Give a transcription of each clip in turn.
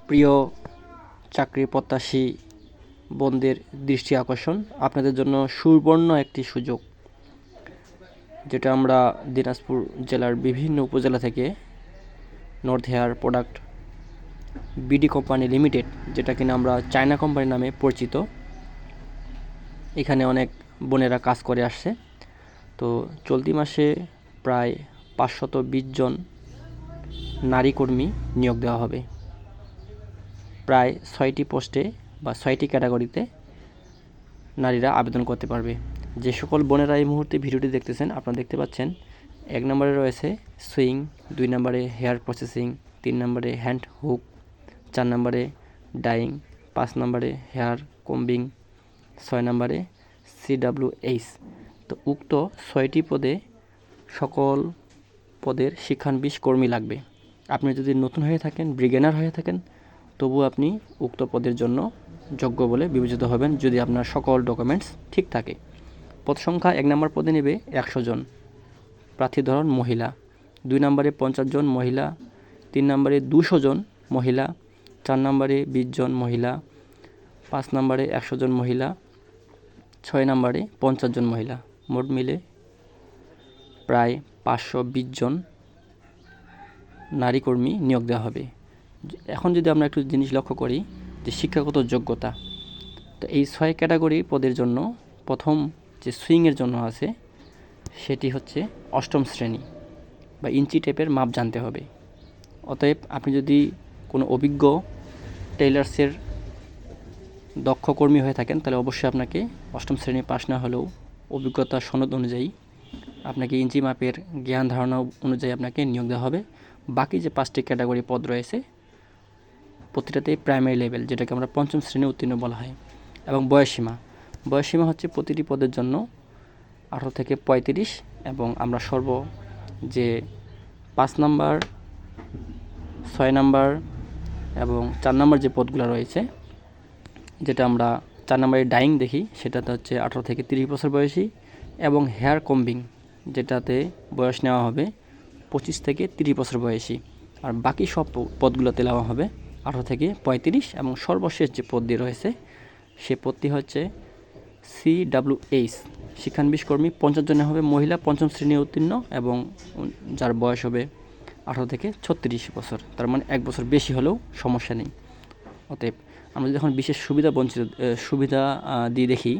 প্রিয় চাকরি প্রত্যাশী বোনদের দৃষ্টি আকর্ষণ, আপনাদের জন্য সুবর্ণ একটি সুযোগ, যেটা আমরা দিনাজপুর জেলার বিভিন্ন উপজেলা থেকে north hair product BD company limited, যেটা কিনা আমরা চায়না কোম্পানি নামে পরিচিত, এখানে অনেক বোনেরা কাজ করে আসছে। তো চলতি মাসে প্রায় 520 জন নারী কর্মী নিয়োগ দেওয়া হবে। প্রায় 6টি পোস্টে বা 6টি ক্যাটাগরিতে নারীরা আবেদন করতে পারবে। যে সকল বোনেরা এই মুহূর্তে ভিডিওটি দেখতেছেন, আপনারা দেখতে পাচ্ছেন 1 নম্বরে রয়েছে সুইং, 2 নম্বরে হেয়ার প্রসেসিং, 3 নম্বরে হ্যান্ড হুক, 4 নম্বরে ডাইং, 5 নম্বরে হেয়ার কম্বিং, 6 নম্বরে CWH। তো উক্ত 6টি পদে সকল পদের শিক্ষানবিশ কর্মী লাগবে। আপনি যদি নতুন হয়ে থাকেন, বিগিনার হয়ে থাকেন, তবু আপনি উক্ত পদের জন্য যোগ্য বলে বিবেচিত হবেন যদি আপনার সকল ডকুমেন্টস ঠিক থাকে। পদ সংখ্যা 1 নম্বর পদে নেবে 100 জন, প্রার্থী ধরন মহিলা। 2 নম্বরে 50 জন মহিলা, 3 নম্বরে 200 জন মহিলা, 4 নম্বরে 20 জন মহিলা, 5 নম্বরে 100 জন মহিলা, 6 নম্বরে 50 জন মহিলা। মোট মিলে প্রায় 520 জন নারী কর্মী নিয়োগ দেওয়া হবে। এখন যদি আমরা একটু জিনিস লক্ষ্য করি যে শিক্ষাগত যোগ্যতা, তো এই 6 ক্যাটাগরি পদের জন্য প্রথম যে সুইংয়ের জন্য আছে সেটি হচ্ছে 8ম শ্রেণী বা ইঞ্চি টেপের মাপ জানতে হবে। অতএব আপনি যদি কোনো অভিজ্ঞ টেইলার্সের দক্ষ কর্মী হয়ে থাকেন, তাহলে অবশ্যই আপনাকে 8ম শ্রেণী পাস না হলেও অভিজ্ঞতা সনদ অনুযায়ী আপনাকে ইঞ্চি মাপের জ্ঞান ধারণা অনুযায়ী আপনাকে নিয়োগ দেওয়া হবে। বাকি যে 5টি ক্যাটাগরি পদ রয়েছে প্রতিটাতেই প্রাইমারি লেভেল, যেটাকে আমরা 5ম শ্রেণী উত্তীর্ণ বলা হয়। এবং বয়সসীমা হচ্ছে প্রতিটি পদের জন্য 18 থেকে 35, এবং আমরা যে 5 নাম্বার, 6 নাম্বার এবং 4 নাম্বার যে পদগুলো রয়েছে, যেটা আমরা 4 নাম্বারে ডাইং দেখি, সেটাতে হচ্ছে 18 থেকে 30 বছর বয়সী, এবং হেয়ার কম্বিং যেটাতে বয়স নেওয়া হবে 25 থেকে 30 বছর বয়সী। আর বাকি সব পদগুলোতে নেওয়া হবে 18 থেকে 35, এবং সর্বশেষ যে পদটি রয়েছে সে পদটি হচ্ছে CWH, শিক্ষানবিশ কর্মী। 50 জন হবে মহিলা, 5ম শ্রেণী উত্তীর্ণ, এবং যার বয়স হবে 18 থেকে 36 বছর, তার মানে 1 বছর বেশি হলেও সমস্যা নেই। অতএব আমরা যখন বিশেষ সুবিধা দিয়ে দেখি,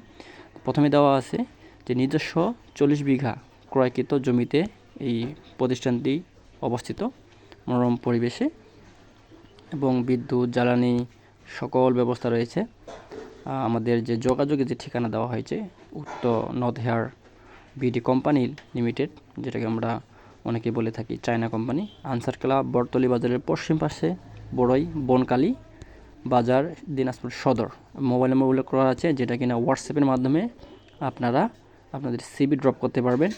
প্রথমে দেওয়া আছে যে নিজস্ব 40 বিঘা ক্রয়কৃত জমিতে এই প্রতিষ্ঠানটি অবস্থিত, মনোরম পরিবেশে, এবং বিদ্যুৎ, জ্বালানি সকল ব্যবস্থা রয়েছে। আমাদের যে যোগাযোগের যে ঠিকানা দেওয়া হয়েছে উক্ত north hair BD company limited, যেটাকে আমরা অনেকে বলে থাকি China company, Ansar club, Battali বাজারের পশ্চিম পাশে, বড়ই বনকালী বাজার, দিনাজপুর সদর। মোবাইল নম্বর উল্লেখ করা আছে, যেটা কিনা হোয়াটসঅ্যাপের মাধ্যমে আপনারা আপনাদের সিভি ড্রপ করতে পারবেন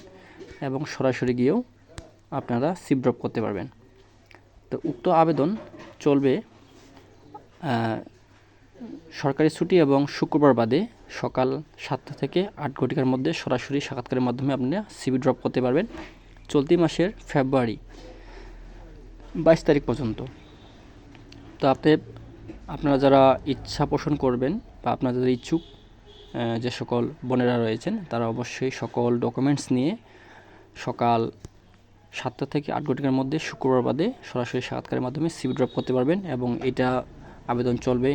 এবং সরাসরি গিয়েও আপনারা সিভি ড্রপ করতে পারবেন। তো উক্ত আবেদন চলবে সরকারি ছুটি এবং শুক্রবার বাদে সকাল 7টা থেকে 8 ঘটিকার মধ্যে সরাসরি সাক্ষাৎকারের মাধ্যমে আপনারা সিভি ড্রপ করতে পারবেন চলতি মাসের ফেব্রুয়ারি 22 তারিখ পর্যন্ত। তো আপনারা যারা ইচ্ছা পোষণ করবেন বা আপনাদের ইচ্ছুক যে সকল বোনেরা রয়েছেন, তারা অবশ্যই সকল ডকুমেন্টস নিয়ে সকাল 7টা থেকে 8 ঘটিকার মধ্যে শুক্রবার বাদে সরাসরি সাক্ষাৎকারের মাধ্যমে সিভি ড্রপ করতে পারবেন, এবং এটা আবেদন চলবে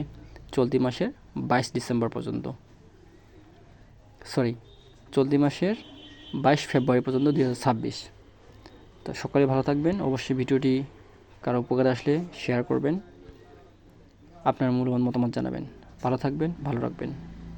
চলতি মাসের 22 ডিসেম্বর পর্যন্ত, চলতি মাসের 22 ফেব্রুয়ারি পর্যন্ত 2026। তো সকলে ভালো থাকবেন। অবশ্যই ভিডিওটি কারো উপকারে আসলে শেয়ার করবেন, আপনার মূল্যবান মতামত জানাবেন। ভালো থাকবেন, ভালো রাখবেন।